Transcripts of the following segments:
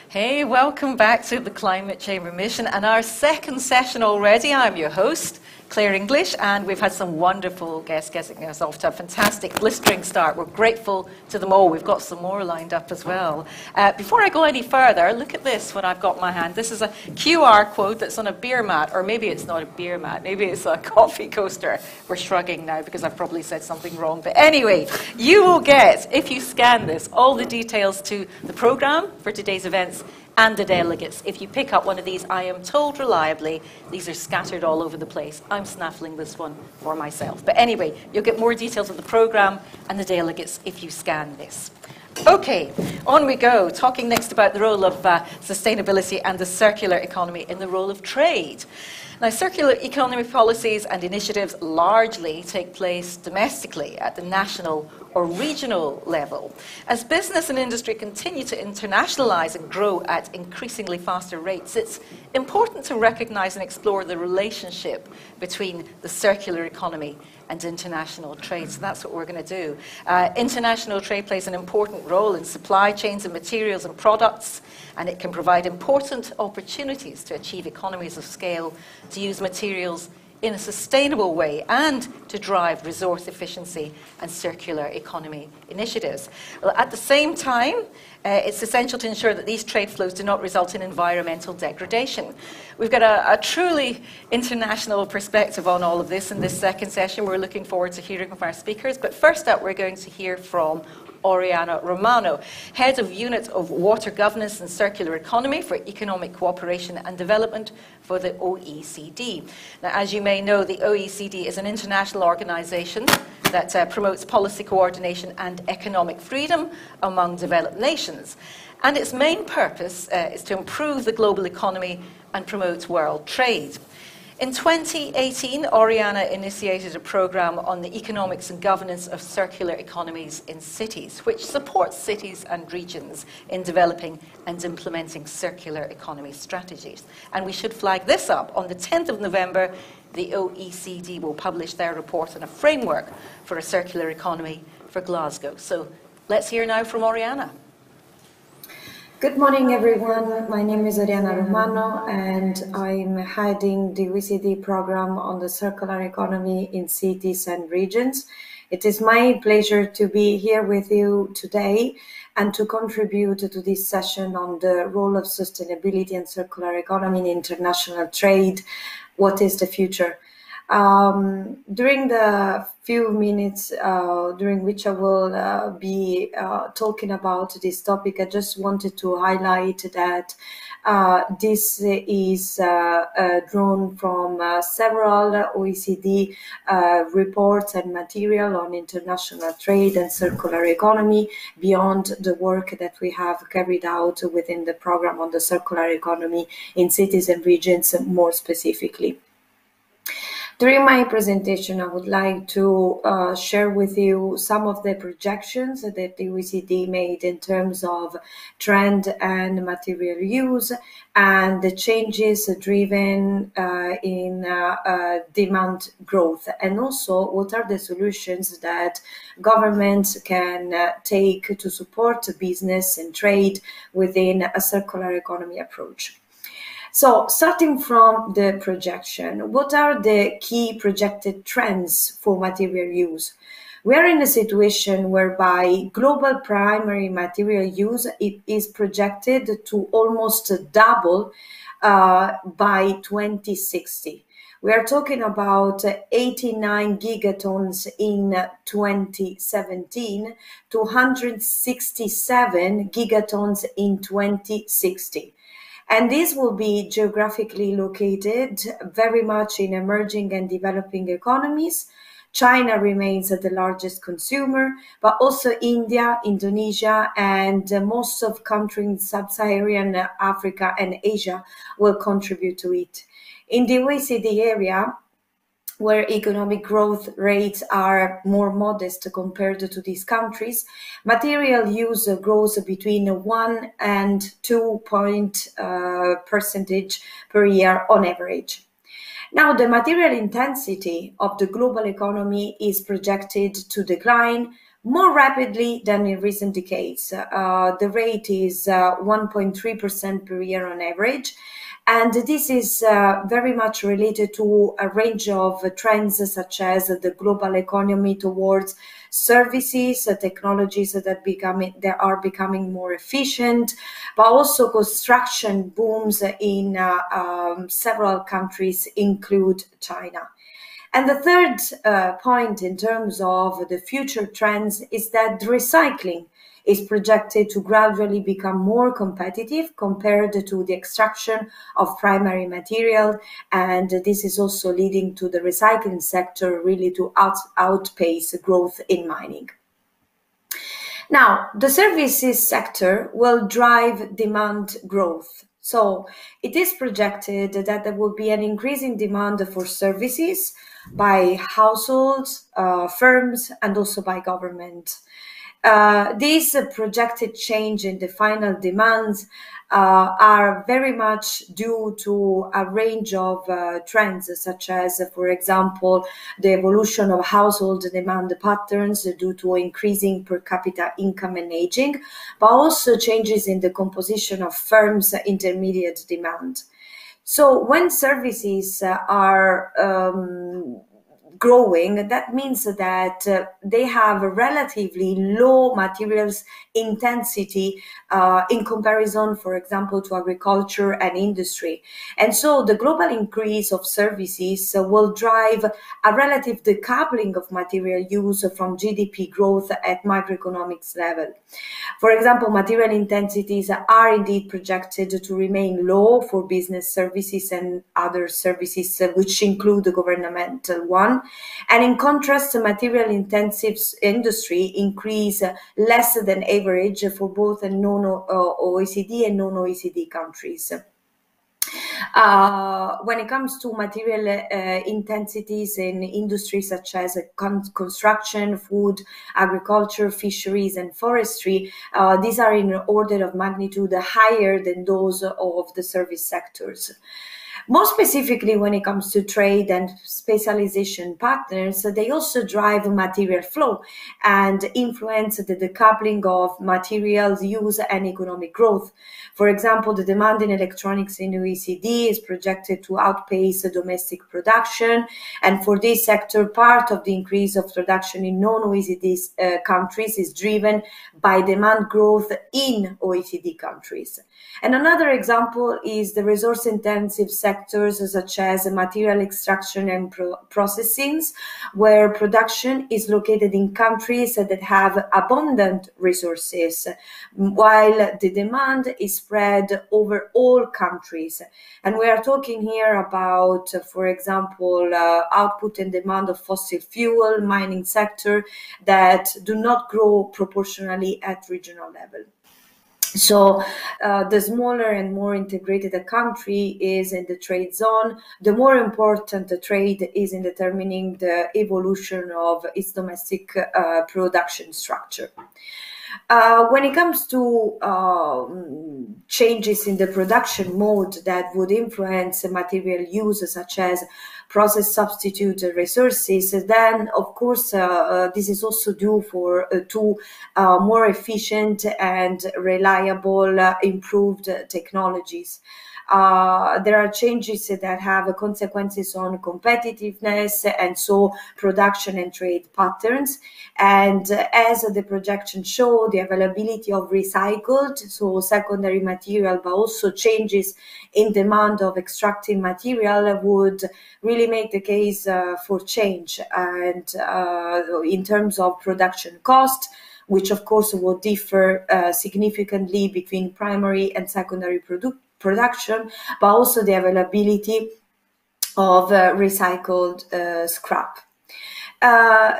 Hey, welcome back to the Climate Chamber Mission and our second session already. I'm your host, Claire English, and we've had some wonderful guests getting us off to a fantastic, blistering start. We're grateful to them all. We've got some more lined up as well. Before I go any further, look at this, what I've got in my hand. This is a QR code that's on a beer mat, or maybe it's not a beer mat, maybe it's a coffee coaster. We're shrugging now because I've probably said something wrong. But anyway, you will get, if you scan this, all the details to the program for today's events and the delegates. If you pick up one of these, I am told reliably, these are scattered all over the place. I'm snaffling this one for myself. But anyway, you'll get more details of the programme and the delegates if you scan this. Okay, on we go, talking next about the role of sustainability and the circular economy in the role of trade. Now, circular economy policies and initiatives largely take place domestically at the national or regional level. As business and industry continue to internationalise and grow at increasingly faster rates, it's important to recognise and explore the relationship between the circular economy and international trade. So that's what we're going to do. International trade plays an important role in supply chains and materials and products, and it can provide important opportunities to achieve economies of scale, to use materials in a sustainable way, and to drive resource efficiency and circular economy initiatives. Well, at the same time, it's essential to ensure that these trade flows do not result in environmental degradation. We've got a truly international perspective on all of this in this second session. We're looking forward to hearing from our speakers. But first up, we're going to hear from Oriana Romano, Head of Unit of Water Governance and Circular Economy for Economic Cooperation and Development for the OECD. Now, as you may know, the OECD is an international organisation that promotes policy coordination and economic freedom among developed nations. And its main purpose is to improve the global economy and promote world trade. In 2018, Oriana initiated a programme on the economics and governance of circular economies in cities, which supports cities and regions in developing and implementing circular economy strategies. And we should flag this up. On the 10th of November, the OECD will publish their report on a framework for a circular economy for Glasgow. So let's hear now from Oriana. Good morning, everyone. My name is Oriana Romano, and I'm heading the OECD program on the circular economy in cities and regions. It is my pleasure to be here with you today and to contribute to this session on the role of sustainability and circular economy in international trade. What is the future? During the few minutes during which I will be talking about this topic, I just wanted to highlight that this is drawn from several OECD reports and material on international trade and circular economy beyond the work that we have carried out within the program on the circular economy in cities and regions more specifically. During my presentation, I would like to share with you some of the projections that the OECD made in terms of trend and material use and the changes driven in demand growth, and also what are the solutions that governments can take to support business and trade within a circular economy approach. So, starting from the projection, what are the key projected trends for material use? We are in a situation whereby global primary material use is projected to almost double by 2060. We are talking about 89 gigatons in 2017 to 167 gigatons in 2060. And this will be geographically located very much in emerging and developing economies. China remains the largest consumer, but also India, Indonesia, and most of countries in sub-Saharan Africa and Asia will contribute to it. In the OECD area, where economic growth rates are more modest compared to these countries, material use grows between 1 and 2 percentage per year on average. Now, the material intensity of the global economy is projected to decline more rapidly than in recent decades. The rate is 1.3% per year on average. And this is very much related to a range of trends such as the global economy towards services, technologies that are becoming more efficient, but also construction booms in several countries, include China. And the third point in terms of the future trends is that recycling is projected to gradually become more competitive compared to the extraction of primary material. And this is also leading to the recycling sector really to outpace growth in mining. Now, the services sector will drive demand growth. So it is projected that there will be an increasing demand for services by households, firms, and also by government. These projected change in the final demands are very much due to a range of trends, such as, for example, the evolution of household demand patterns due to increasing per capita income and aging, but also changes in the composition of firms' intermediate demand. So when services are growing, that means that they have a relatively low materials intensity in comparison, for example, to agriculture and industry. And so the global increase of services will drive a relative decoupling of material use from GDP growth at macroeconomics level. For example, material intensities are indeed projected to remain low for business services and other services, which include the governmental one. And in contrast, the material intensive industry increase less than average for both non-OECD and non-OECD countries. When it comes to material intensities in industries such as construction, food, agriculture, fisheries, and forestry, these are in order of magnitude higher than those of the service sectors. More specifically, when it comes to trade and specialization patterns, they also drive material flow and influence the decoupling of materials use and economic growth. For example, the demand in electronics in OECD is projected to outpace domestic production, and for this sector, part of the increase of production in non-OECD countries is driven by demand growth in OECD countries. And another example is the resource-intensive sectors such as material extraction and processing, where production is located in countries that have abundant resources, while the demand is spread over all countries. And we are talking here about, for example, output and demand of fossil fuel, mining sector that do not grow proportionally at regional level. So the smaller and more integrated a country is in the trade zone, the more important the trade is in determining the evolution of its domestic production structure. When it comes to changes in the production mode that would influence material use, such as process substitute resources, then of course this is also due to more efficient and reliable improved technologies. There are changes that have consequences on competitiveness and so production and trade patterns. And as the projections show, the availability of recycled, so secondary material, but also changes in demand of extracting material would really make the case for change. And in terms of production cost, which of course will differ significantly between primary and secondary production, but also the availability of recycled scrap.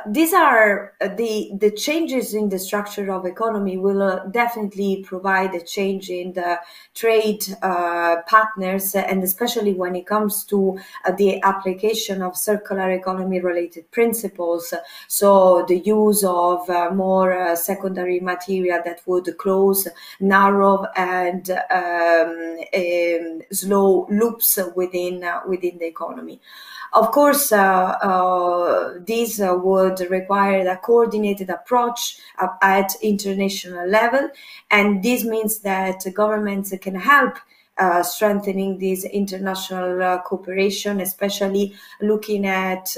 These are the changes in the structure of economy will definitely provide a change in the trade partners, and especially when it comes to the application of circular economy related principles. So the use of more secondary material that would close narrow and slow loops within the economy. Of course, these this would require a coordinated approach at international level, and this means that governments can help strengthening this international cooperation, especially looking at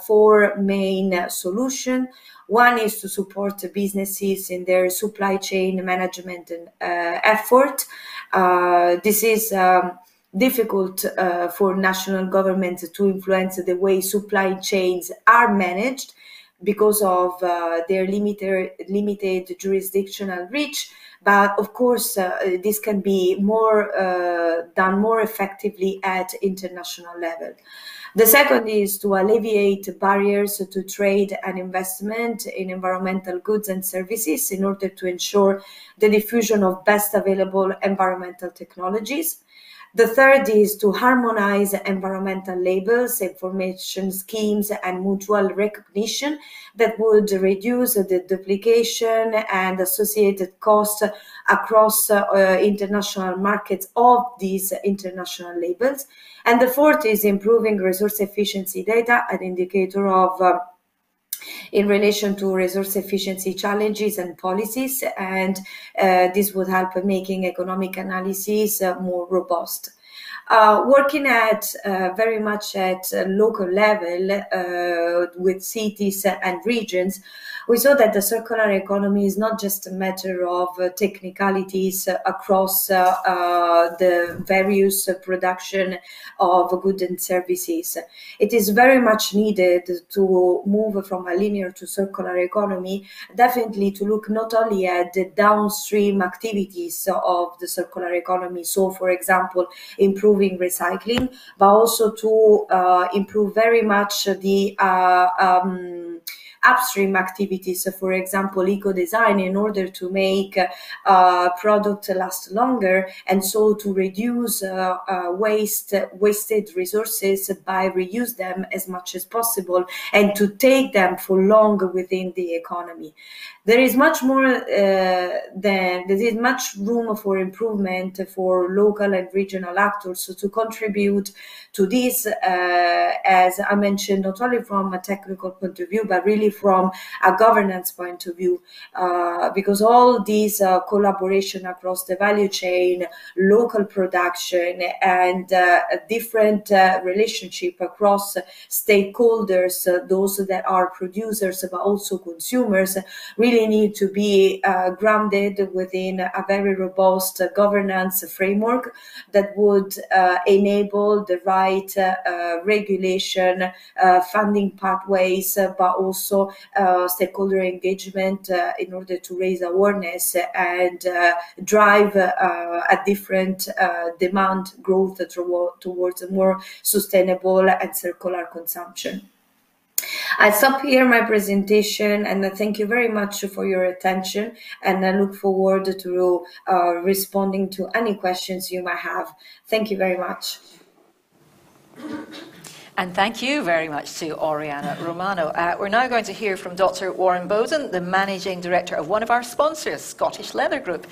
four main solutions. One is to support businesses in their supply chain management and effort. This is difficult for national governments to influence the way supply chains are managed because of their limited jurisdictional reach. But of course, this can be done more effectively at international level. The second is to alleviate barriers to trade and investment in environmental goods and services in order to ensure the diffusion of best available environmental technologies. The third is to harmonize environmental labels, information schemes, and mutual recognition that would reduce the duplication and associated costs across international markets of these international labels. And the fourth is improving resource efficiency data, an indicator of in relation to resource efficiency challenges and policies, and this would help making economic analysis more robust. Working at very much at local level with cities and regions, we saw that the circular economy is not just a matter of technicalities across the various production of goods and services. It is very much needed to move from a linear to circular economy, definitely to look not only at the downstream activities of the circular economy, so for example, improving recycling, but also to improve very much the upstream activities, for example, eco-design, in order to make product last longer, and so to reduce wasted resources by reuse them as much as possible and to take them for long within the economy. There is much more there is much room for improvement for local and regional actors to contribute to this, as I mentioned, not only from a technical point of view, but really from a governance point of view, because all these collaboration across the value chain, local production, and a different relationship across stakeholders, those that are producers but also consumers, really need to be grounded within a very robust governance framework that would enable the right regulation, funding pathways, but also stakeholder engagement in order to raise awareness and drive a different demand growth towards a more sustainable and circular consumption. I stop here my presentation, and thank you very much for your attention, and I look forward to responding to any questions you might have. Thank you very much. And thank you very much to Oriana Romano. We're now going to hear from Dr. Warren Bowden, the Managing Director of one of our sponsors, Scottish Leather Group.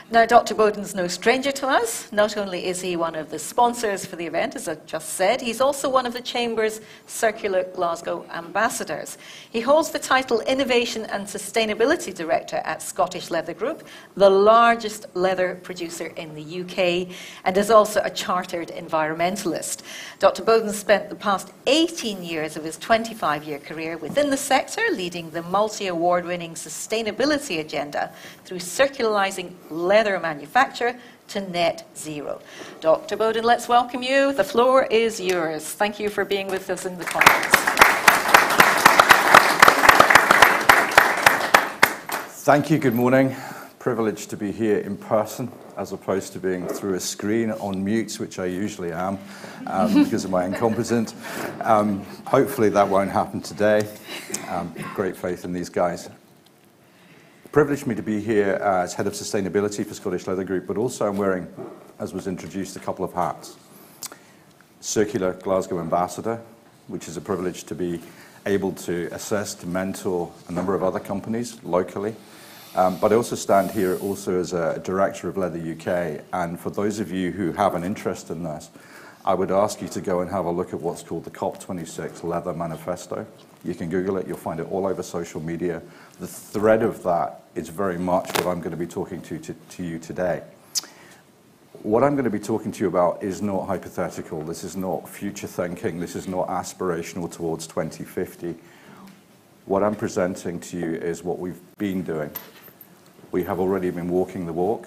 Now, Dr. Bowden's no stranger to us. Not only is he one of the sponsors for the event, as I just said, he's also one of the Chamber's Circular Glasgow ambassadors. He holds the title Innovation and Sustainability Director at Scottish Leather Group, the largest leather producer in the UK, and is also a chartered environmentalist. Dr. Bowden spent the past 18 years of his 25-year career within the sector, leading the multi-award-winning sustainability agenda through circularising leather manufacture to net zero. Dr. Bowden, let's welcome you. The floor is yours. Thank you for being with us in the conference. Thank you. Good morning. Privileged to be here in person as opposed to being through a screen on mute, which I usually am because of my incompetence. Hopefully that won't happen today. Great faith in these guys. Privileged me to be here as Head of Sustainability for Scottish Leather Group, but also I'm wearing, as was introduced, a couple of hats. Circular Glasgow Ambassador, which is a privilege to be able to assess, to mentor a number of other companies locally. But I also stand here also as a Director of Leather UK, and for those of you who have an interest in this, I would ask you to go and have a look at what's called the COP26 Leather Manifesto. You can Google it, you'll find it all over social media. The thread of that is very much what I'm going to be talking to you today. What I'm going to be talking to you about is not hypothetical, this is not future thinking, this is not aspirational towards 2050. What I'm presenting to you is what we've been doing. We have already been walking the walk.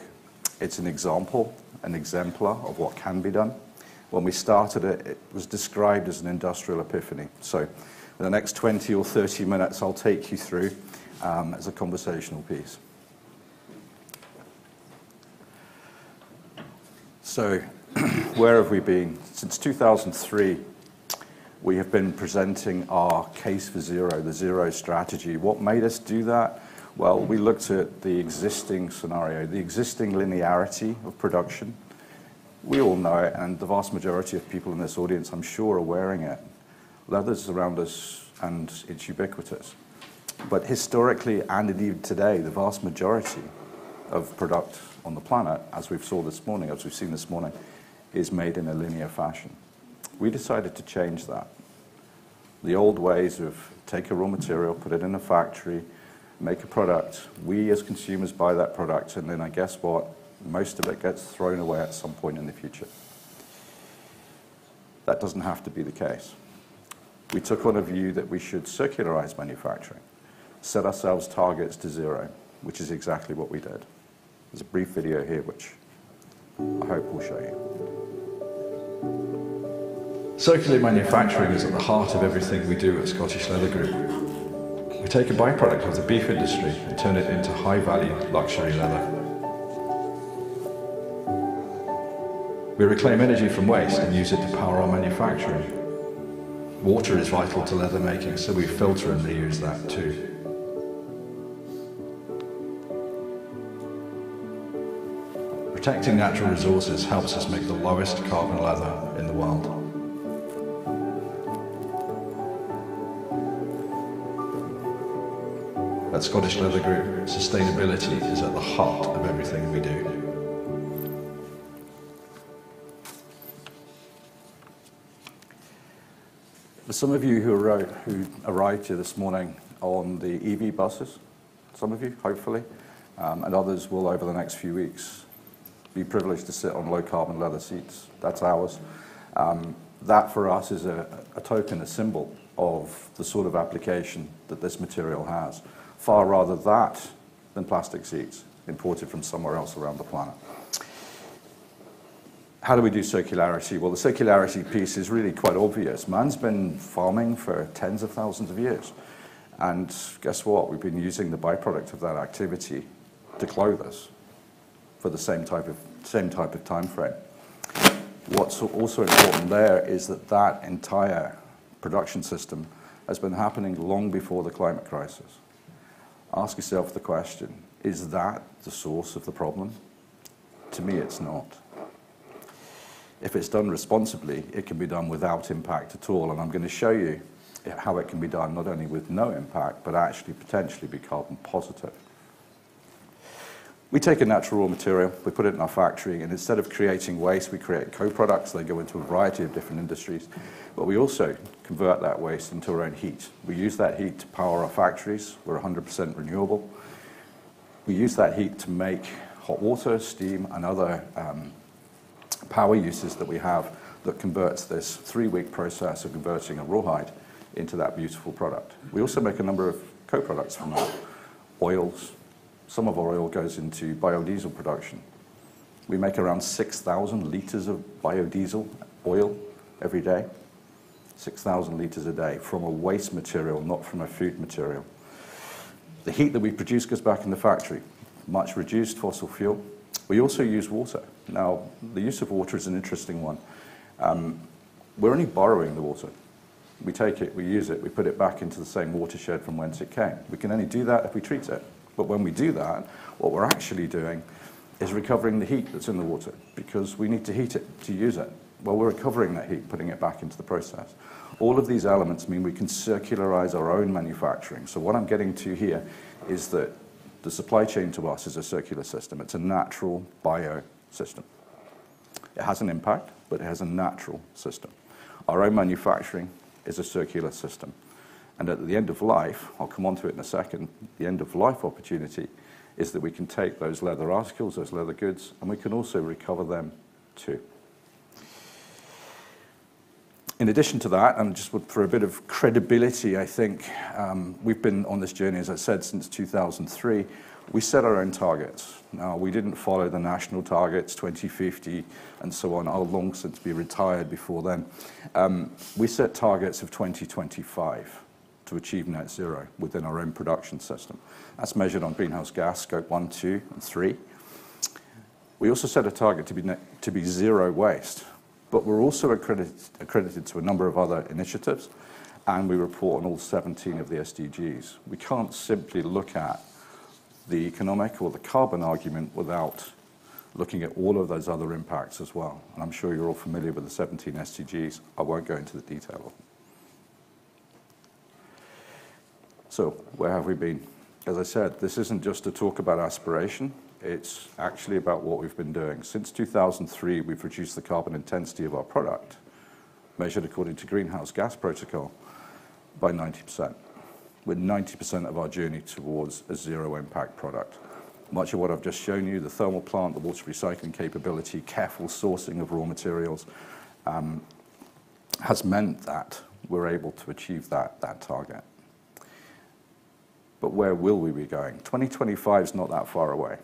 It's an example, an exemplar of what can be done. When we started it, it was described as an industrial epiphany. So in the next 20 or 30 minutes, I'll take you through as a conversational piece. So where have we been? Since 2003, we have been presenting our case for zero, the zero strategy. What made us do that? Well, we looked at the existing scenario, the existing linearity of production. We all know it, and the vast majority of people in this audience, I'm sure, are wearing it. Leather's around us, and it's ubiquitous. But historically, and indeed today, the vast majority of product on the planet, as we've seen this morning, is made in a linear fashion. We decided to change that. The old ways of take a raw material, put it in a factory, make a product, we as consumers buy that product, and then I guess what? Most of it gets thrown away at some point in the future. That doesn't have to be the case. We took on a view that we should circularize manufacturing, set ourselves targets to zero, which is exactly what we did. There's a brief video here which I hope will show you. Circular manufacturing is at the heart of everything we do at Scottish Leather Group. We take a byproduct of the beef industry and turn it into high-value luxury leather. We reclaim energy from waste and use it to power our manufacturing. Water is vital to leather making, so we filter and reuse that too. Protecting natural resources helps us make the lowest carbon leather in the world. At Scottish Leather Group, sustainability is at the heart of everything we do. For some of you who arrived here this morning on the EV buses, some of you, hopefully, and others will over the next few weeks be privileged to sit on low-carbon leather seats. That's ours. That for us is a token, a symbol of the sort of application that this material has. Far rather that than plastic seats imported from somewhere else around the planet. How do we do circularity? Well, the circularity piece is really quite obvious. Man's been farming for tens of thousands of years. And guess what? We've been using the byproduct of that activity to clothe us for the same type of time frame. What's also important there is that that entire production system has been happening long before the climate crisis. Ask yourself the question, is that the source of the problem? To me, it's not. If it's done responsibly, it can be done without impact at all, and I'm going to show you how it can be done not only with no impact, but actually potentially be carbon positive. We take a natural raw material, we put it in our factory, and instead of creating waste, we create co-products. They go into a variety of different industries, but we also convert that waste into our own heat. We use that heat to power our factories. We're 100% renewable. We use that heat to make hot water, steam, and other power uses that we have that converts this 3-week process of converting a rawhide into that beautiful product. We also make a number of co-products from that. Oils. Some of our oil goes into biodiesel production. We make around 6,000 litres of biodiesel oil every day. 6,000 litres a day from a waste material, not from a food material. The heat that we produce goes back in the factory. Much reduced fossil fuel. We also use water. Now, the use of water is an interesting one. We're only borrowing the water. We take it, we use it, we put it back into the same watershed from whence it came. We can only do that if we treat it. But when we do that, what we're actually doing is recovering the heat that's in the water because we need to heat it to use it. Well, we're recovering that heat, putting it back into the process. All of these elements mean we can circularize our own manufacturing. So what I'm getting to here is that the supply chain to us is a circular system. It's a natural bio system. It has an impact. but it has a natural system. Our own manufacturing is a circular system. And at the end of life, I'll come on to it in a second, the end of life opportunity is that we can take those leather articles, those leather goods, and we can also recover them too. In addition to that, and just for a bit of credibility, I think we've been on this journey, as I said, since 2003. We set our own targets. Now, we didn't follow the national targets, 2050 and so on. I'll long since be retired before then. We set targets of 2025 to achieve net zero within our own production system. That's measured on greenhouse gas, scope 1, 2, and 3. We also set a target to be zero waste. But we're also accredited to a number of other initiatives, and we report on all 17 of the SDGs. We can't simply look at the economic or the carbon argument without looking at all of those other impacts as well. And I'm sure you're all familiar with the 17 SDGs. I won't go into the detail of them. So where have we been? As I said, this isn't just a talk about aspiration. It's actually about what we've been doing. Since 2003, we've reduced the carbon intensity of our product, measured according to Greenhouse Gas Protocol, by 90%. We're 90% of our journey towards a zero-impact product. Much of what I've just shown you, the thermal plant, the water recycling capability, careful sourcing of raw materials, has meant that we're able to achieve that target. But where will we be going? 2025 is not that far away.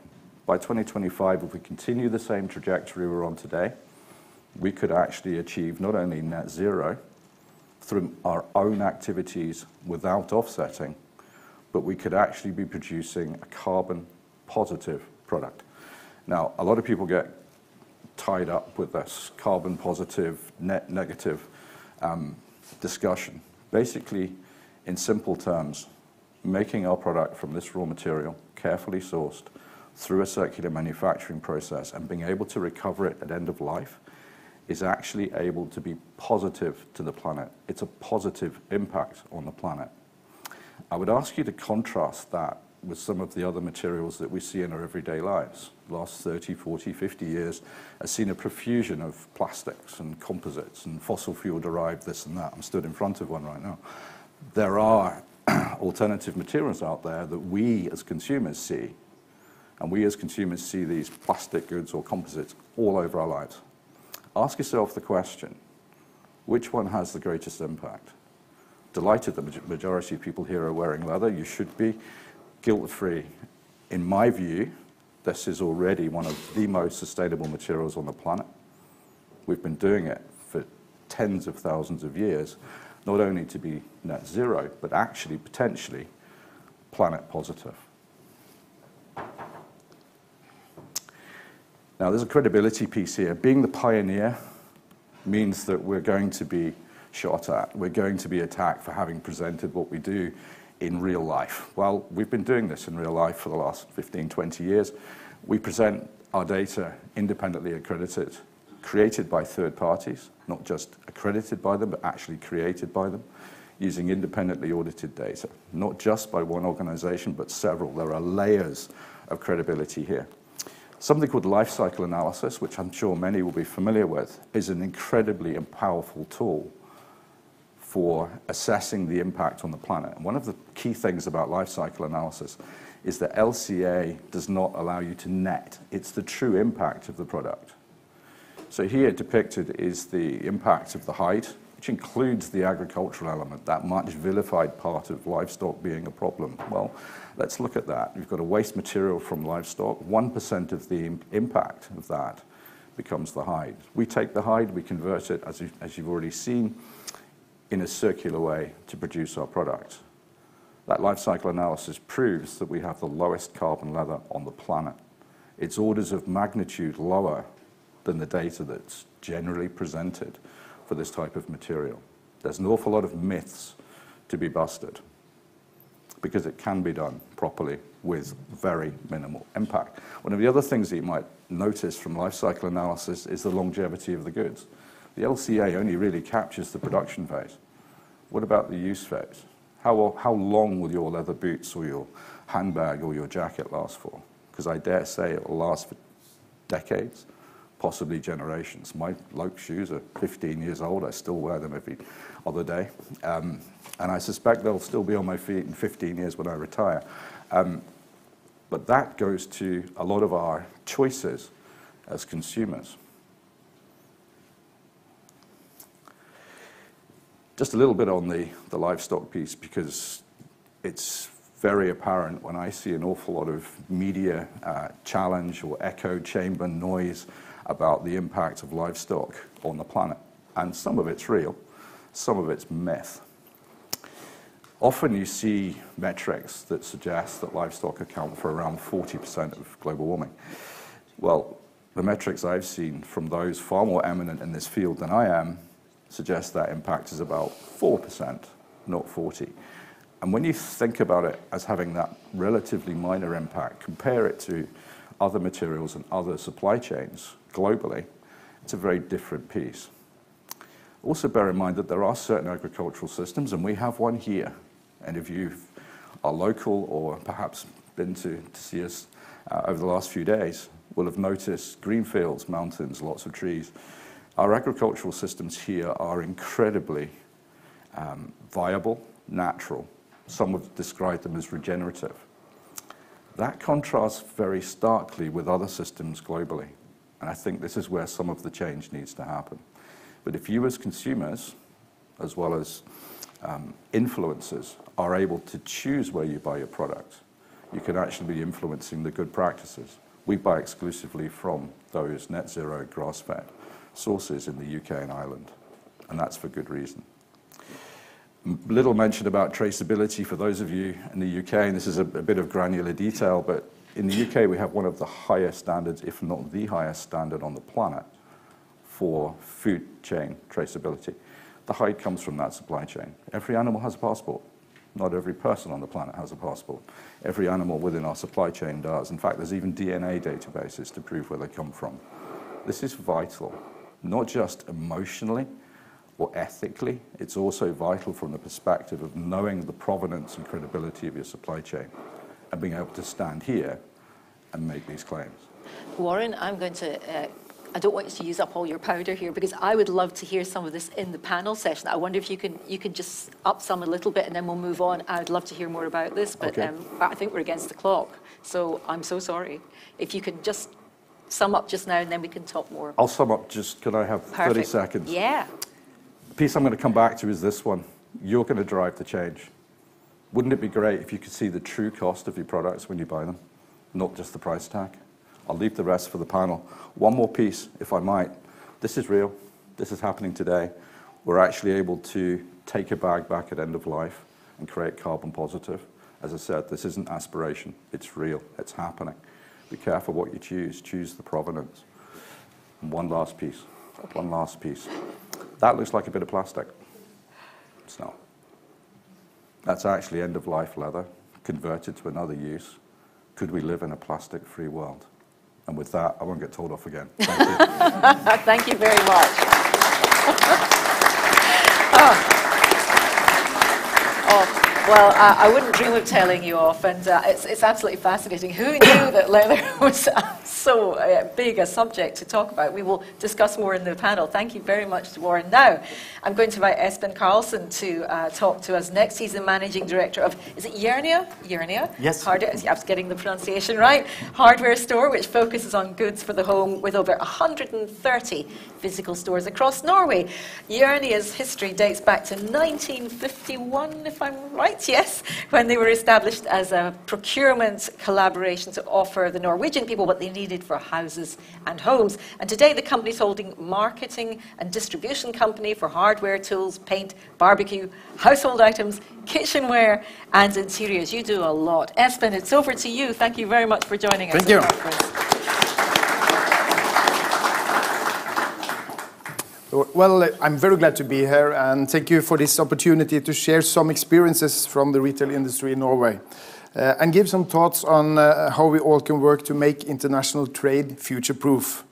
By 2025, if we continue the same trajectory we're on today, we could actually achieve not only net zero through our own activities without offsetting, but we could actually be producing a carbon positive product. Now, a lot of people get tied up with this carbon positive, net negative discussion. Basically, in simple terms, making our product from this raw material, carefully sourced, through a circular manufacturing process and being able to recover it at end of life is actually able to be positive to the planet. It's a positive impact on the planet. I would ask you to contrast that with some of the other materials that we see in our everyday lives. The last 30, 40, 50 years has seen a profusion of plastics and composites and fossil fuel derived this and that. I'm stood in front of one right now. There are alternative materials out there that we as consumers see. And we as consumers see these plastic goods or composites all over our lives. Ask yourself the question, which one has the greatest impact? Delighted the majority of people here are wearing leather. You should be guilt-free. In my view, this is already one of the most sustainable materials on the planet. We've been doing it for tens of thousands of years, not only to be net zero, but actually potentially planet positive. Now, there's a credibility piece here. Being the pioneer means that we're going to be shot at. We're going to be attacked for having presented what we do in real life. Well, we've been doing this in real life for the last 15, 20 years. We present our data independently accredited, created by third parties, not just accredited by them, but actually created by them, using independently audited data, not just by one organization, but several. There are layers of credibility here. Something called life cycle analysis, which I'm sure many will be familiar with, is an incredibly powerful tool for assessing the impact on the planet. And one of the key things about life cycle analysis is that LCA does not allow you to net. It's the true impact of the product. So here depicted is the impact of the hide, which includes the agricultural element, that much vilified part of livestock being a problem. Well, let's look at that. You've got a waste material from livestock. 1% of the impact of that becomes the hide. We take the hide, we convert it, as you've already seen, in a circular way to produce our product. That life cycle analysis proves that we have the lowest carbon leather on the planet. It's orders of magnitude lower than the data that's generally presented for this type of material. There's an awful lot of myths to be busted because it can be done properly with very minimal impact. One of the other things that you might notice from life cycle analysis is the longevity of the goods. The LCA only really captures the production phase. What about the use phase? How long will your leather boots or your handbag or your jacket last for? Because I dare say it will last for decades, possibly generations. My Loke shoes are 15 years old. I still wear them every other day. And I suspect they'll still be on my feet in 15 years when I retire. But that goes to a lot of our choices as consumers. Just a little bit on the livestock piece, because it's very apparent when I see an awful lot of media challenge or echo chamber noise about the impact of livestock on the planet. And some of it's real, some of it's myth. Often you see metrics that suggest that livestock account for around 40% of global warming. Well, the metrics I've seen from those far more eminent in this field than I am suggest that impact is about 4%, not 40. And when you think about it as having that relatively minor impact, compare it to other materials and other supply chains globally, it's a very different piece. Also bear in mind that there are certain agricultural systems, and we have one here. And if you are local or perhaps been to see us over the last few days, will have noticed green fields, mountains, lots of trees. Our agricultural systems here are incredibly viable, natural. Some have described them as regenerative. That contrasts very starkly with other systems globally. And I think this is where some of the change needs to happen. But if you as consumers, as well as influencers, are able to choose where you buy your product, you can actually be influencing the good practices. We buy exclusively from those net zero grass-fed sources in the UK and Ireland, and that's for good reason. Little mention about traceability for those of you in the UK, and this is a bit of granular detail, but in the UK we have one of the highest standards, if not the highest standard on the planet for food chain traceability. The hide comes from that supply chain. Every animal has a passport. Not every person on the planet has a passport. Every animal within our supply chain does. In fact, there's even DNA databases to prove where they come from. This is vital, not just emotionally or ethically. It's also vital from the perspective of knowing the provenance and credibility of your supply chain and being able to stand here and make these claims. Warren, I'm going to I don't want you to use up all your powder here, because I would love to hear some of this in the panel session. I wonder if you can just up some a little bit and then we'll move on. I would love to hear more about this, but okay. I think we're against the clock. So I'm so sorry. If you could just sum up just now and then we can talk more. I'll sum up just, can I have Perfect. 30 seconds? Yeah. The piece I'm going to come back to is this one. You're going to drive the change. Wouldn't it be great if you could see the true cost of your products when you buy them, not just the price tag? I'll leave the rest for the panel. One more piece, if I might. This is real. This is happening today. We're actually able to take a bag back at end of life and create carbon positive. As I said, this isn't aspiration. It's real. It's happening. Be careful what you choose. Choose the provenance. And one last piece. Okay. One last piece. That looks like a bit of plastic. It's not. That's actually end-of-life leather converted to another use. Could we live in a plastic-free world? And with that, I won't get told off again. Thank you. Thank you very much. Well, I wouldn't dream of telling you off, and it's absolutely fascinating. Who knew that leather was so big a subject to talk about? We will discuss more in the panel. Thank you very much to Warren. Now, I'm going to invite Espen Carlson to talk to us next. He's the Managing Director of, is it Jernia? Jernia? Yes. I was getting the pronunciation right. Hardware store, which focuses on goods for the home with over 130 physical stores across Norway. Jernia's history dates back to 1951, if I'm right. Yes, when they were established as a procurement collaboration to offer the Norwegian people what they needed for houses and homes. And today the company's holding marketing and distribution company for hardware, tools, paint, barbecue, household items, kitchenware and interiors. You do a lot. Espen, it's over to you. Thank you very much for joining us. Thank you. Well, I'm very glad to be here, and thank you for this opportunity to share some experiences from the retail industry in Norway and give some thoughts on how we all can work to make international trade future-proof.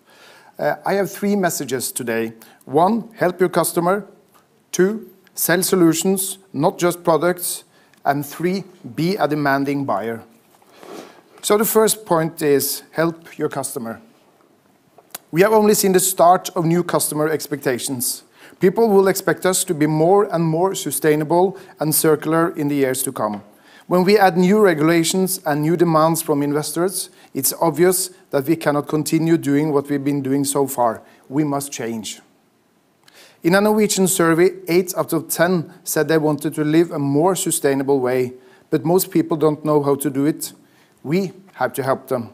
I have 3 messages today. 1, help your customer. 2, sell solutions, not just products. And 3, be a demanding buyer. So the first point is help your customer. We have only seen the start of new customer expectations. People will expect us to be more and more sustainable and circular in the years to come. When we add new regulations and new demands from investors, it's obvious that we cannot continue doing what we've been doing so far. We must change. In a Norwegian survey, 8 out of 10 said they wanted to live a more sustainable way, but most people don't know how to do it. We have to help them.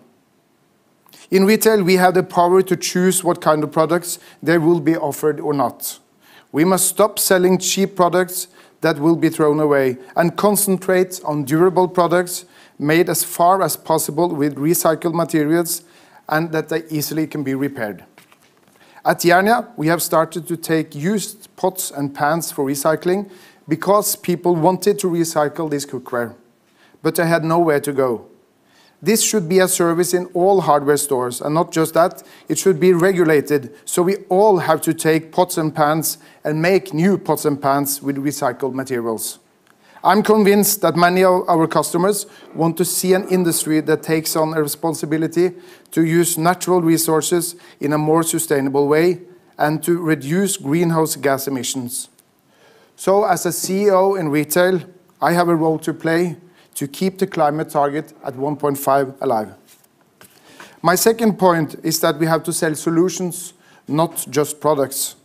In retail, we have the power to choose what kind of products they will be offered or not. We must stop selling cheap products that will be thrown away and concentrate on durable products made as far as possible with recycled materials and that they easily can be repaired. At Jernia, we have started to take used pots and pans for recycling because people wanted to recycle this cookware, but they had nowhere to go. This should be a service in all hardware stores, and not just that, it should be regulated, so we all have to take pots and pans and make new pots and pans with recycled materials. I'm convinced that many of our customers want to see an industry that takes on a responsibility to use natural resources in a more sustainable way and to reduce greenhouse gas emissions. So as a CEO in retail, I have a role to play to keep the climate target at 1.5 alive. My second point is that we have to sell solutions, not just products.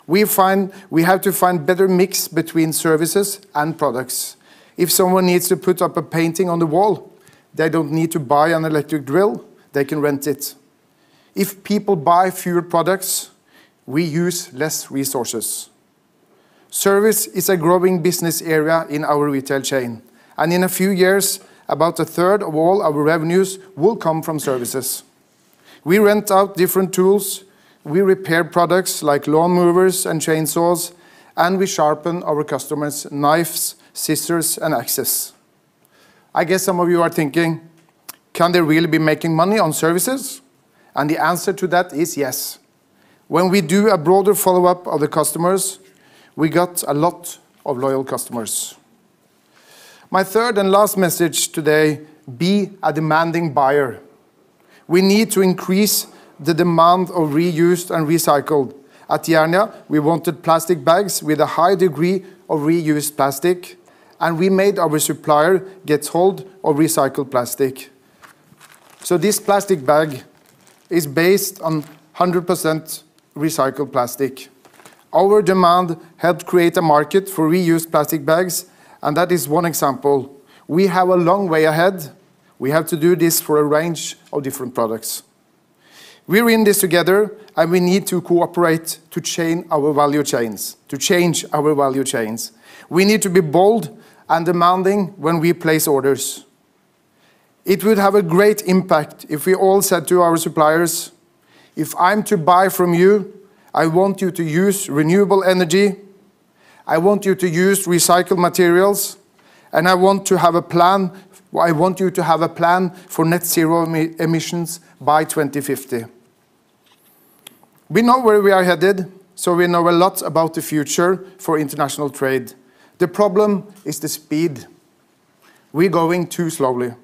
We have to find better mix between services and products. If someone needs to put up a painting on the wall, they don't need to buy an electric drill, they can rent it. If people buy fewer products, we use less resources. Service is a growing business area in our retail chain, and in a few years, about 1/3 of all our revenues will come from services. We rent out different tools, we repair products like lawn movers and chainsaws, and we sharpen our customers' knives, scissors, and axes. I guess some of you are thinking, can they really be making money on services? And the answer to that is yes. When we do a broader follow-up of the customers, we got a lot of loyal customers. My third and last message today, be a demanding buyer. We need to increase the demand of reused and recycled. At Jernia, we wanted plastic bags with a high degree of reused plastic, and we made our supplier get hold of recycled plastic. So this plastic bag is based on 100% recycled plastic. Our demand helped create a market for reused plastic bags, and that is one example. We have a long way ahead. We have to do this for a range of different products. We're in this together, and we need to cooperate to change our value chains. We need to be bold and demanding when we place orders. It would have a great impact if we all said to our suppliers, if I'm to buy from you, I want you to use renewable energy, I want you to use recycled materials, and I want you to have a plan for net zero emissions by 2050. We know where we are headed, so we know a lot about the future for international trade. The problem is the speed. We're going too slowly.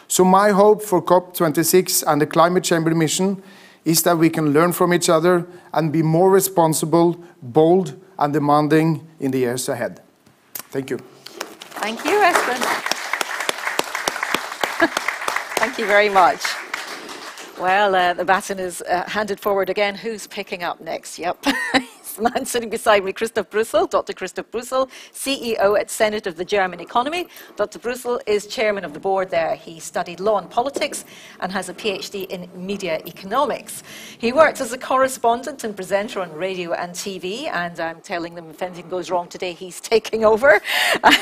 So my hope for COP26 and the Climate Chamber mission is that we can learn from each other and be more responsible, bold, and demanding in the years ahead. Thank you. Thank you, Espen. Thank you very much. Well, the baton is handed forward again. Who's picking up next? Yep. The man sitting beside me, Christoph Brüssel, Dr. Christoph Brüssel, CEO at Senate of the German Economy. Dr. Brüssel is chairman of the board there. He studied law and politics and has a PhD in media economics. He works as a correspondent and presenter on radio and TV, and I'm telling them if anything goes wrong today, he's taking over.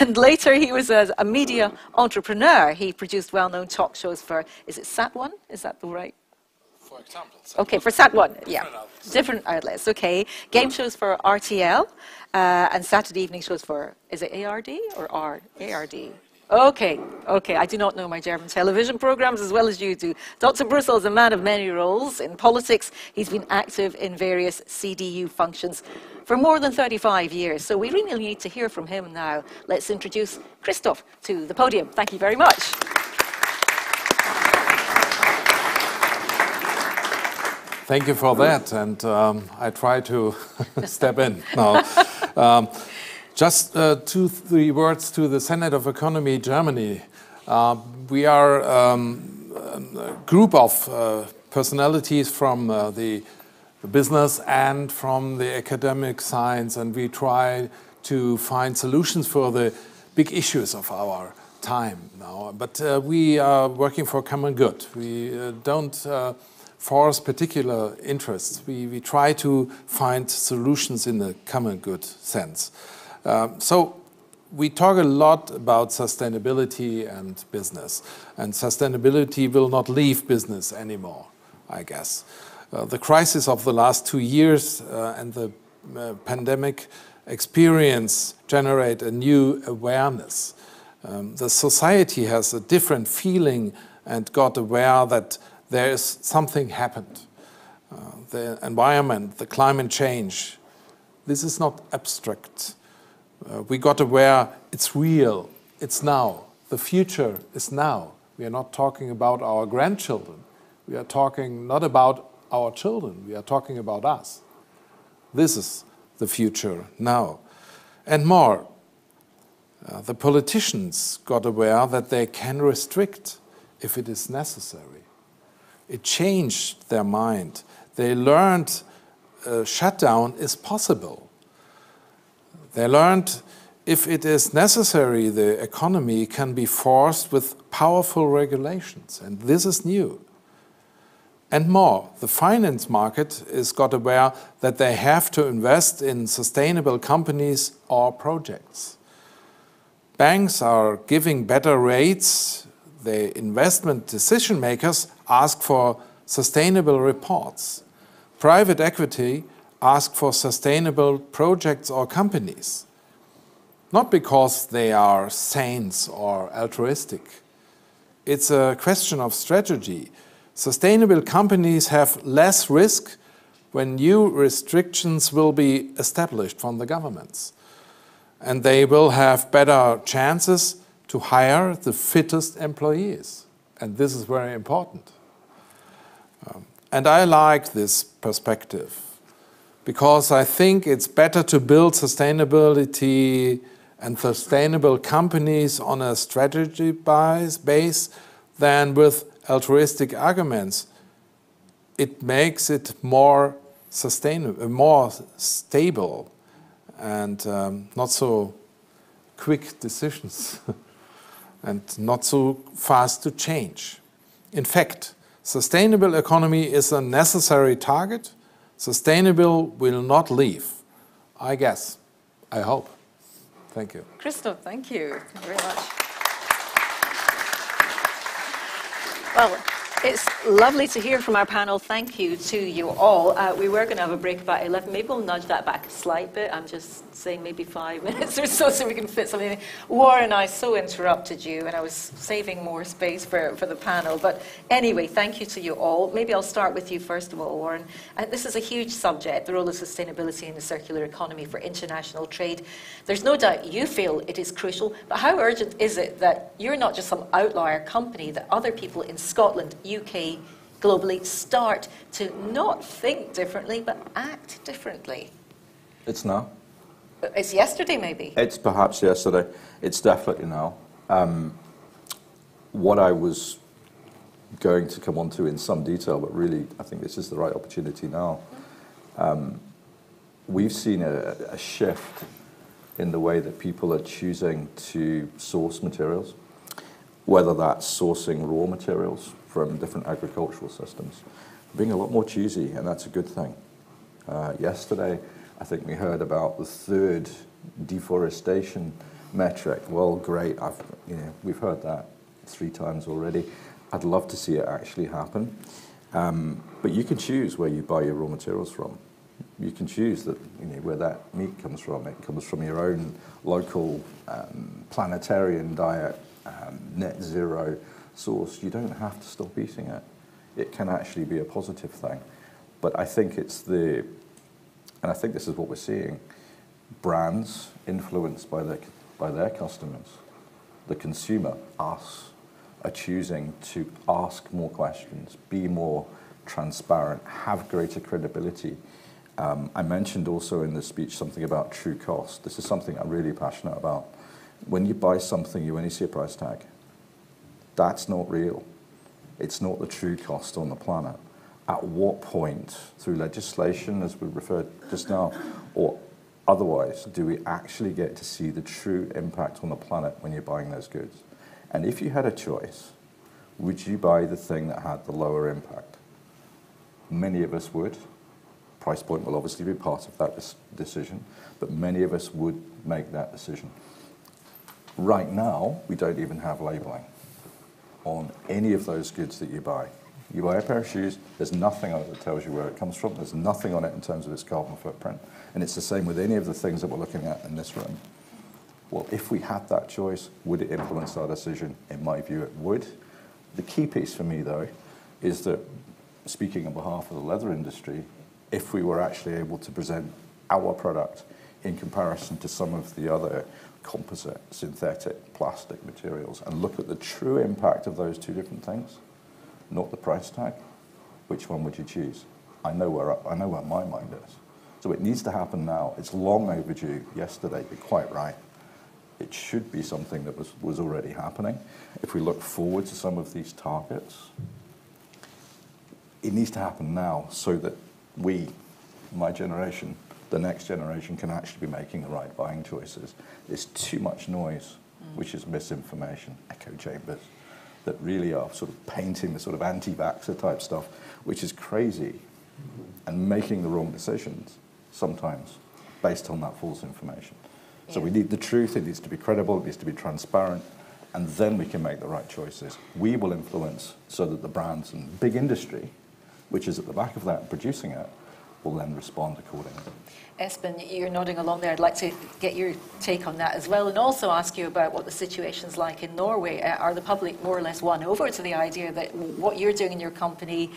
And later he was a media entrepreneur. He produced well-known talk shows for, is it Sat1? Is that the right? For example. Okay, for Sat1, yeah. Different outlets, okay. Game shows for RTL and Saturday evening shows for, is it ARD or ARD? Okay, I do not know my German television programs as well as you do. Dr. Brüssel is a man of many roles. In politics, he's been active in various CDU functions for more than 35 years. So we really need to hear from him now. Let's introduce Christoph to the podium. Thank you very much. Thank you for that, and I try to step in now. Just 2-3 words to the Senate of Economy, Germany. We are a group of personalities from the business and from the academic science, and we try to find solutions for the big issues of our time now. But we are working for common good. We don't force particular interests. We try to find solutions in the common good sense. So we talk a lot about sustainability and business, and sustainability will not leave business anymore, I guess. The crisis of the last 2 years and the pandemic experience generate a new awareness. The society has a different feeling and got aware that there is something happened. The environment, the climate change, this is not abstract. We got aware it's real, it's now. The future is now. We are not talking about our grandchildren. We are talking not about our children, we are talking about us. This is the future now. And more, the politicians got aware that they can restrict if it is necessary. It changed their mind. They learned shutdown is possible. They learned if it is necessary, the economy can be forced with powerful regulations, and this is new. And more, the finance market is got aware that they have to invest in sustainable companies or projects. Banks are giving better rates. The investment decision makers ask for sustainable reports. Private equity ask for sustainable projects or companies. Not because they are saints or altruistic. It's a question of strategy. Sustainable companies have less risk when new restrictions will be established from the governments. And they will have better chances to hire the fittest employees. And this is very important. And I like this perspective because I think it's better to build sustainability and sustainable companies on a strategy base than with altruistic arguments. It makes it more sustainable, more stable, and not so quick decisions and not so fast to change. In fact, sustainable economy is a necessary target. Sustainable will not leave, I guess, I hope. Thank you. Christoph, thank you very much. Well, it's lovely to hear from our panel. Thank you to you all. We were going to have a break about 11. Maybe we'll nudge that back a slight bit. I'm just saying maybe 5 minutes or so we can fit something in. Warren, I so interrupted you, and I was saving more space for the panel. But anyway, thank you to you all. Maybe I'll start with you first of all, Warren. This is a huge subject, the role of sustainability in the circular economy for international trade. There's no doubt you feel it is crucial, but how urgent is it that you're not just some outlier company, that other people in Scotland, UK, globally start to not think differently but act differently? It's now. It's yesterday, maybe. It's perhaps yesterday. It's definitely now. What I was going to come on to in some detail, but really I think this is the right opportunity now. We've seen a shift in the way that people are choosing to source materials, whether that's sourcing raw materials from different agricultural systems, being a lot more choosy, and that's a good thing. Yesterday, I think we heard about the 3rd deforestation metric. Well, great, we've heard that 3 times already. I'd love to see it actually happen. But you can choose where you buy your raw materials from. You can choose that, where that meat comes from. It comes from your own local planetarian diet, net zero source. You don't have to stop eating it. It can actually be a positive thing. But I think and I think this is what we're seeing, brands influenced by their customers, the consumer, us, are choosing to ask more questions, be more transparent, have greater credibility. I mentioned also in the speech something about true cost. This is something I'm really passionate about. When you buy something, you only see a price tag. That's not real. It's not the true cost on the planet. At what point, through legislation, as we referred just now, or otherwise, do we actually get to see the true impact on the planet when you're buying those goods? And if you had a choice, would you buy the thing that had the lower impact? Many of us would. Price point will obviously be part of that decision, but many of us would make that decision. Right now, we don't even have labeling on any of those goods that you buy. You buy a pair of shoes, there's nothing on it that tells you where it comes from, there's nothing on it in terms of its carbon footprint, and it's the same with any of the things that we're looking at in this room. Well, if we had that choice, would it influence our decision? In my view, it would. The key piece for me, though, is that, speaking on behalf of the leather industry, if we were actually able to present our product in comparison to some of the other composite, synthetic, plastic materials and look at the true impact of those two different things, not the price tag, which one would you choose? I know where my mind is. So it needs to happen now. It's long overdue. Yesterday, you're quite right. It should be something that was already happening. If we look forward to some of these targets, it needs to happen now so that we, my generation, the next generation, can actually be making the right buying choices. There's too much noise, which is misinformation, echo chambers, that really are sort of painting the sort of anti-vaxxer type stuff, which is crazy, and making the wrong decisions sometimes based on that false information. So we need the truth, it needs to be credible, it needs to be transparent, and then we can make the right choices. We will influence so that the brands and big industry, which is at the back of that producing it, will then respond accordingly. Espen, you're nodding along there. I'd like to get your take on that as well, and also ask you about what the situation's like in Norway. Are the public more or less won over to the idea that what you're doing in your company,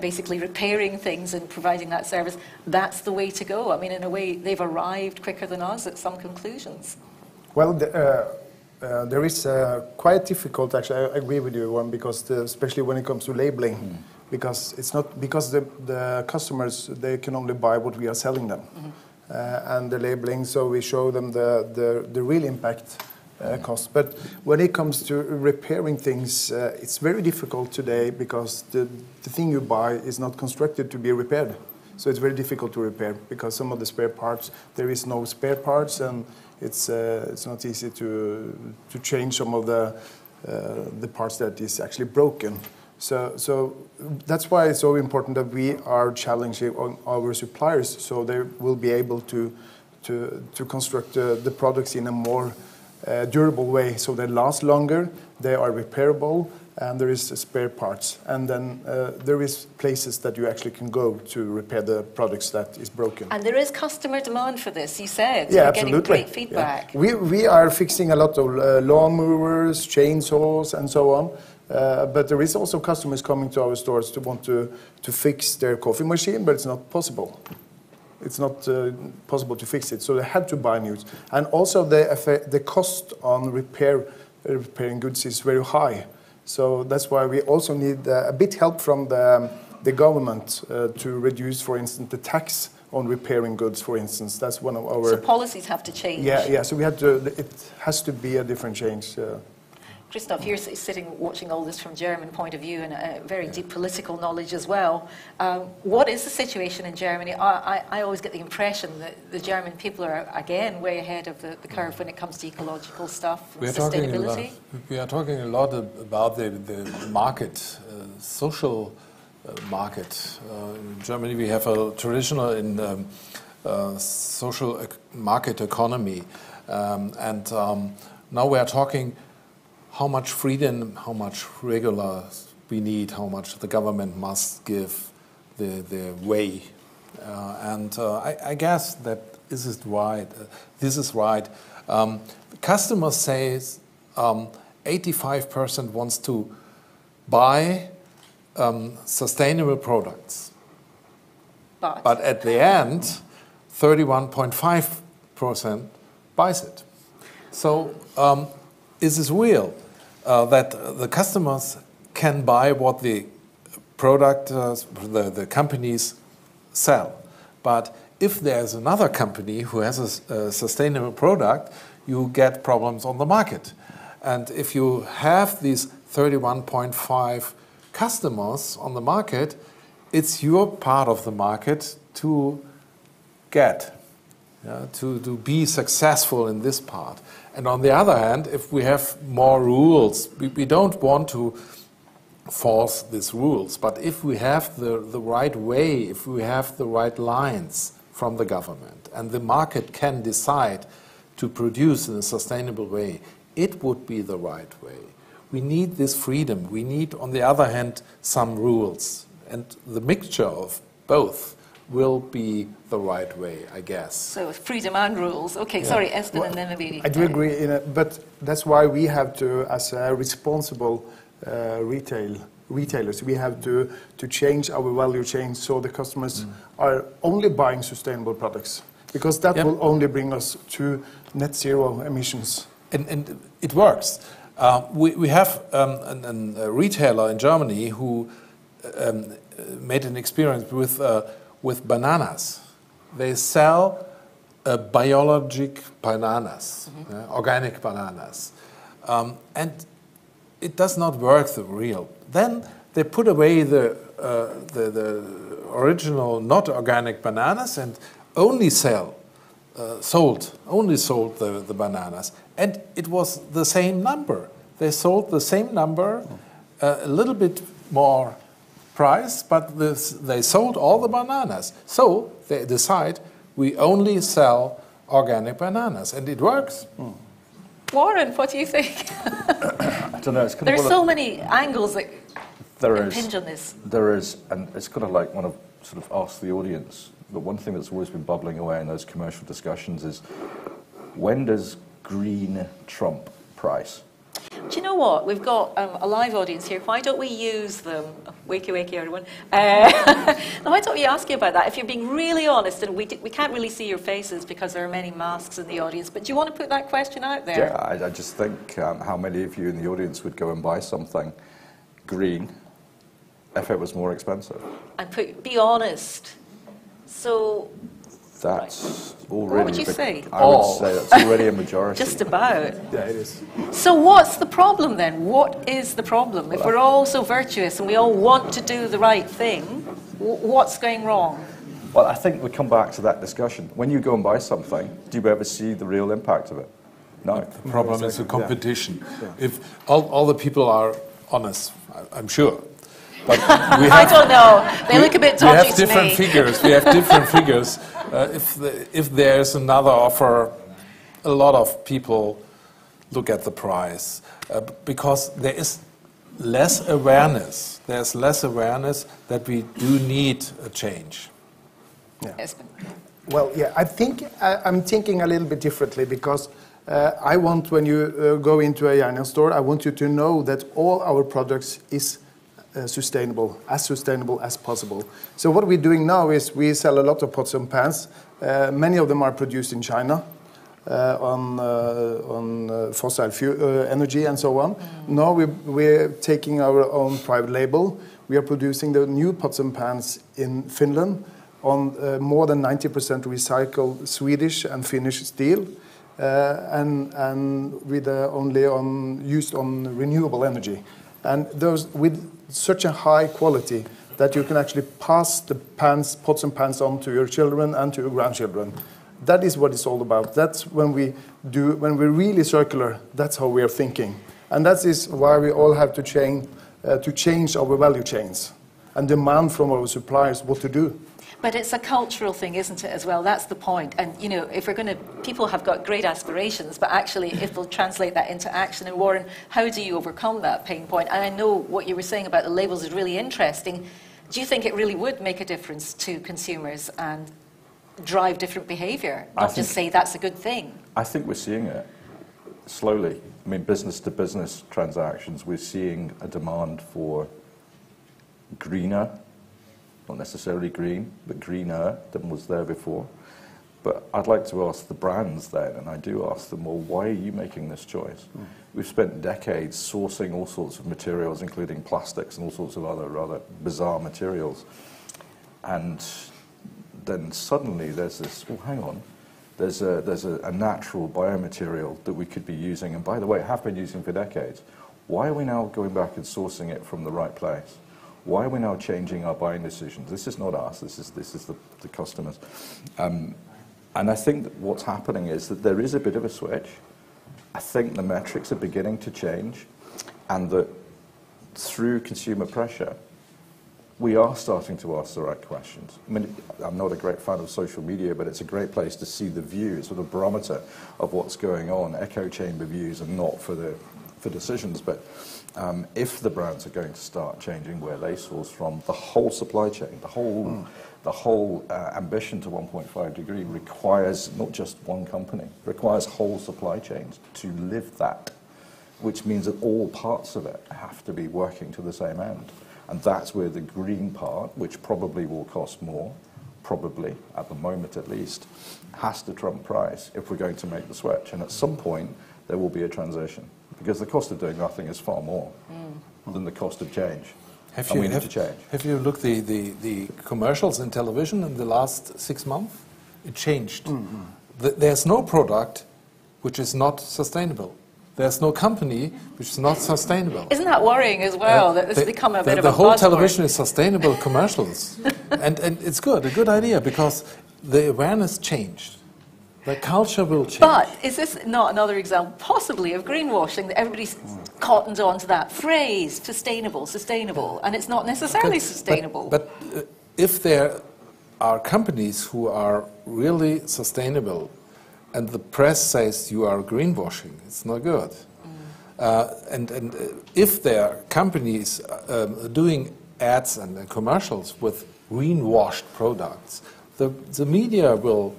basically repairing things and providing that service, that's the way to go? I mean, in a way, they've arrived quicker than us at some conclusions. Well, there is quite difficult, actually, I agree with you, Warren, because especially when it comes to labeling, because it's not, because the customers, they can only buy what we are selling them. And the labeling, so we show them the real impact cost. But when it comes to repairing things, it's very difficult today because the thing you buy is not constructed to be repaired. So it's very difficult to repair because some of the spare parts, there is no spare parts, and it's not easy to change some of the parts that is actually broken. So that's why it's so important that we are challenging on our suppliers, so they will be able to construct the products in a more durable way, so they last longer, they are repairable, and there is spare parts. And then there is places that you actually can go to repair the products that is broken. And there is customer demand for this, you said. Yeah, You're absolutely. getting great feedback. Yeah. We are fixing a lot of lawnmowers, chainsaws, and so on. But there is also customers coming to our stores to want to fix their coffee machine, but it's not possible. It's not possible to fix it, so they had to buy new. And also the cost on repairing goods is very high. So that's why we also need a bit help from the government to reduce, for instance, the tax on repairing goods, for instance. That's one of our... So policies have to change. Yeah. So we had to. It has to be a different change. Christoph, you're sitting watching all this from German point of view and a very deep political knowledge as well. What is the situation in Germany? I always get the impression that the German people are, again, way ahead of the curve when it comes to ecological stuff, sustainability. We are talking a lot about the market, social market. In Germany we have a traditional social market economy. And now we are talking how much freedom, how much regular we need, how much the government must give the way. I guess that this is right. Customers say 85% wants to buy sustainable products. But at the end, 31.5% buys it. So is this real? That the customers can buy what the product the companies sell. But if there's another company who has a sustainable product, you get problems on the market. And if you have these 31.5 customers on the market, it's your part of the market to get, to be successful in this part. And on the other hand, if we have more rules, we don't want to force these rules, but if we have the right way, if we have the right lines from the government, and the market can decide to produce in a sustainable way, it would be the right way. We need this freedom. We need, on the other hand, some rules. And the mixture of both will be the right way, I guess. So freedom and rules. Okay, sorry, Espen, and then maybe... I do agree, but that's why we have to, as a responsible retailers, we have to change our value chain so the customers are only buying sustainable products, because that will only bring us to net zero emissions. And it works. We have a retailer in Germany who made an experience with bananas. They sell biologic bananas, organic bananas, and it does not work the real. Then they put away the original, not organic bananas and only sold the bananas, and it was the same number. They sold the same number, a little bit more price, but they sold all the bananas. So they decide we only sell organic bananas, and it works. Warren, what do you think? I don't know. It's kind There's of so many angles that impinge on this. There is, and it's kind of like when I sort of ask the audience, but one thing that's always been bubbling away in those commercial discussions is, when does green trump price? Do you know what? We've got a live audience here. Why don't we use them? Wakey, wakey, everyone. Why don't we ask you about that? If you're being really honest, and we can't really see your faces because there are many masks in the audience, but do you want to put that question out there? Yeah, I just think how many of you in the audience would go and buy something green if it was more expensive? And be honest. So... That's already... What would you say? I would say that's already a majority. Just about. Yeah, it is. So what's the problem then? What is the problem? If we're all so virtuous and we all want to do the right thing, what's going wrong? Well, I think we come back to that discussion. When you go and buy something, do you ever see the real impact of it? No. The problem is the competition. Yeah. If all the people are honest, I'm sure. But we have, I don't know. They look a bit dodgy to me. We have different figures. We have different figures. If there's another offer, a lot of people look at the price because there is less awareness. There's less awareness that we do need a change. Yeah. Well, yeah, I'm thinking a little bit differently, because I want, when you go into a Järna store, I want you to know that all our products is sustainable as possible. So what we're doing now is we sell a lot of pots and pans. Many of them are produced in China on fossil fuel energy and so on. Now we're taking our own private label. We are producing the new pots and pans in Finland on more than 90% recycled Swedish and Finnish steel, and with only used on renewable energy. And those with such a high quality that you can actually pass the pots and pans on to your children and to your grandchildren. That is what it's all about. That's when we're really circular, that's how we are thinking. And that is why we all have to change our value chains and demand from our suppliers what to do. But it's a cultural thing, isn't it, as well? That's the point. And, you know, if we're going to... People have got great aspirations, but actually, if they'll translate that into action... And, Warren, how do you overcome that pain point? And I know what you were saying about the labels is really interesting. Do you think it really would make a difference to consumers and drive different behaviour? Not just say that's a good thing. I think we're seeing it slowly. I mean, business-to-business transactions, we're seeing a demand for greener, not necessarily green, but greener than was there before. But I'd like to ask the brands then, and I do ask them, well, why are you making this choice? We've spent decades sourcing all sorts of materials, including plastics and all sorts of other rather bizarre materials. And then suddenly there's this, well, hang on, there's a natural biomaterial that we could be using, and by the way, have been using for decades. Why are we now going back and sourcing it from the right place? Why are we now changing our buying decisions? This is not us, this is the customers. And I think that what's happening is that there is a bit of a switch. I think the metrics are beginning to change, and that through consumer pressure, we are starting to ask the right questions. I mean, I'm not a great fan of social media, but it's a great place to see the view. It's sort of a barometer of what's going on. Echo chamber views are not for decisions, but if the brands are going to start changing where they source from, the whole supply chain, the whole ambition to 1.5 degree requires not just one company, requires whole supply chains to live that, which means that all parts of it have to be working to the same end. And that's where the green part, which probably will cost more, probably, at the moment at least, has to trump price if we're going to make the switch. And at some point, there will be a transition, because the cost of doing nothing is far more than the cost of change. Have you looked the commercials in television in the last 6 months? It changed. There's no product which is not sustainable. There's no company which is not sustainable. Isn't that worrying as well, that this has become a bit of a buzzword? The whole television is sustainable commercials. and it's good, a good idea, because the awareness changed. The culture will change. But is this not another example, possibly, of greenwashing, that everybody's cottoned on to that phrase, sustainable, and it's not necessarily sustainable? But if there are companies who are really sustainable, and the press says you are greenwashing, it's not good. And if there are companies doing ads and commercials with greenwashed products, the media will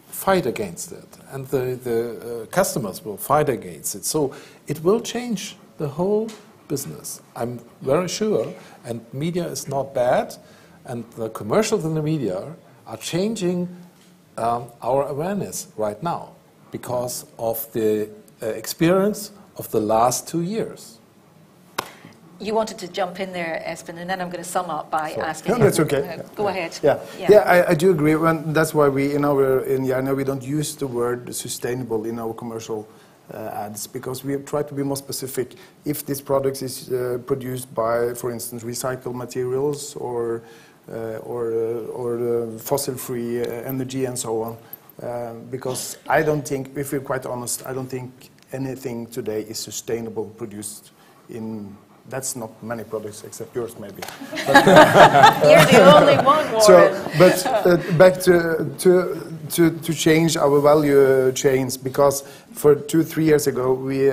fight against it, and the customers will fight against it. So it will change the whole business, I'm very sure, and media is not bad, and the commercials in the media are changing our awareness right now because of the experience of the last 2 years. You wanted to jump in there, Espen, and then I'm going to sum up by asking. No, that's okay. Go ahead. Yeah, I do agree. That's why we in Järna we don't use the word sustainable in our commercial ads, because we try to be more specific. If this product is produced by, for instance, recycled materials or fossil-free energy and so on, because I don't think, if we're quite honest, I don't think anything today is sustainable produced in. That's not many products except yours, maybe. You're the only one, Warren. So, but back to change our value chains, because for 2-3 years ago we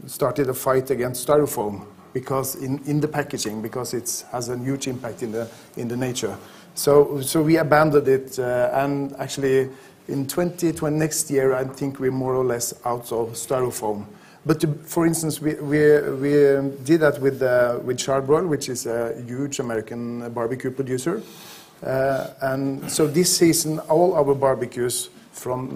started a fight against styrofoam because in the packaging, because it has a huge impact in the nature. So we abandoned it, and actually in 2020 next year I think we're more or less out of styrofoam. But for instance, we did that with Charbroil, which is a huge American barbecue producer, and so this season all our barbecues from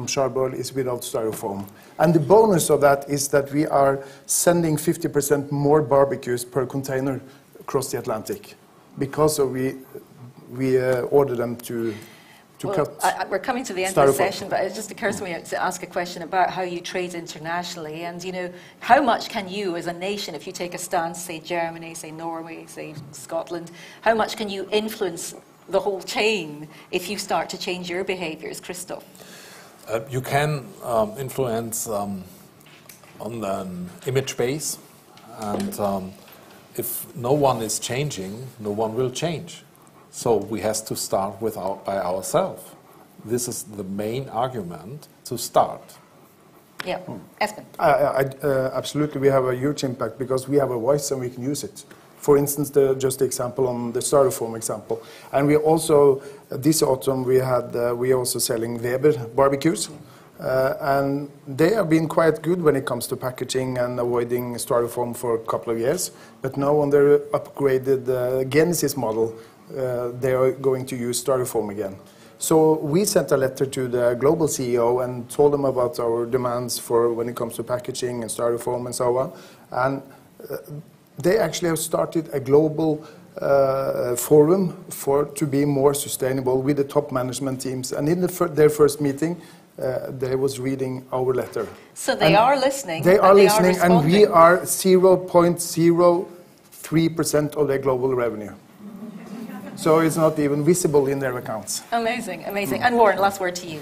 Charbroil is without styrofoam. And the bonus of that is that we are sending 50% more barbecues per container across the Atlantic, because we order them to. We're coming to the end of the session, but it just occurs to me to ask a question about how you trade internationally, and how much can you as a nation, if you take a stance, say Germany, say Norway, say Scotland, how much can you influence the whole chain if you start to change your behaviours, Christoph? You can influence on an image base, and if no one is changing, no one will change. So we have to start by ourselves. This is the main argument to start. Yeah, Espen. Absolutely, we have a huge impact because we have a voice and we can use it. For instance, just the example on the styrofoam example. And we also, this autumn, we are also selling Weber barbecues. And they have been quite good when it comes to packaging and avoiding styrofoam for a couple of years. But now on their upgraded Genesis model, they are going to use styrofoam again. So we sent a letter to the global CEO and told them about our demands for when it comes to packaging and styrofoam and so on. And they actually have started a global forum to be more sustainable with the top management teams. And in their first meeting, they was reading our letter. So they are listening. They are listening, and we are 0.03% of their global revenue. So it's not even visible in their accounts. Amazing, amazing. And Warren, last word to you.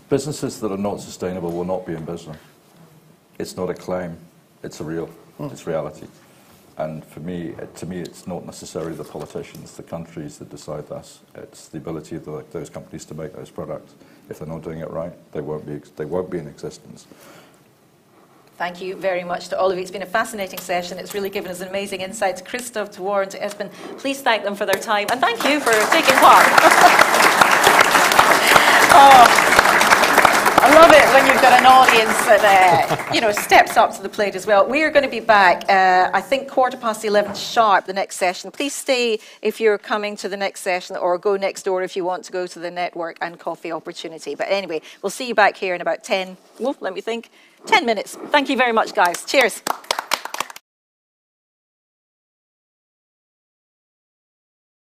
Businesses that are not sustainable will not be in business. It's not a claim, it's it's reality. And to me, it's not necessarily the politicians, the countries that decide that. It's the ability of those companies to make those products. If they're not doing it right, they won't be in existence. Thank you very much to all of you. It's been a fascinating session. It's really given us amazing insights. Christoph, to Warren, to Espen, please thank them for their time. And thank you for taking part. I love it when you've got an audience that steps up to the plate as well. We are going to be back, I think, 11:15 sharp, the next session. Please stay if you're coming to the next session, or go next door if you want to go to the network and coffee opportunity. But anyway, we'll see you back here in about 10 minutes. Thank you very much, guys. Cheers.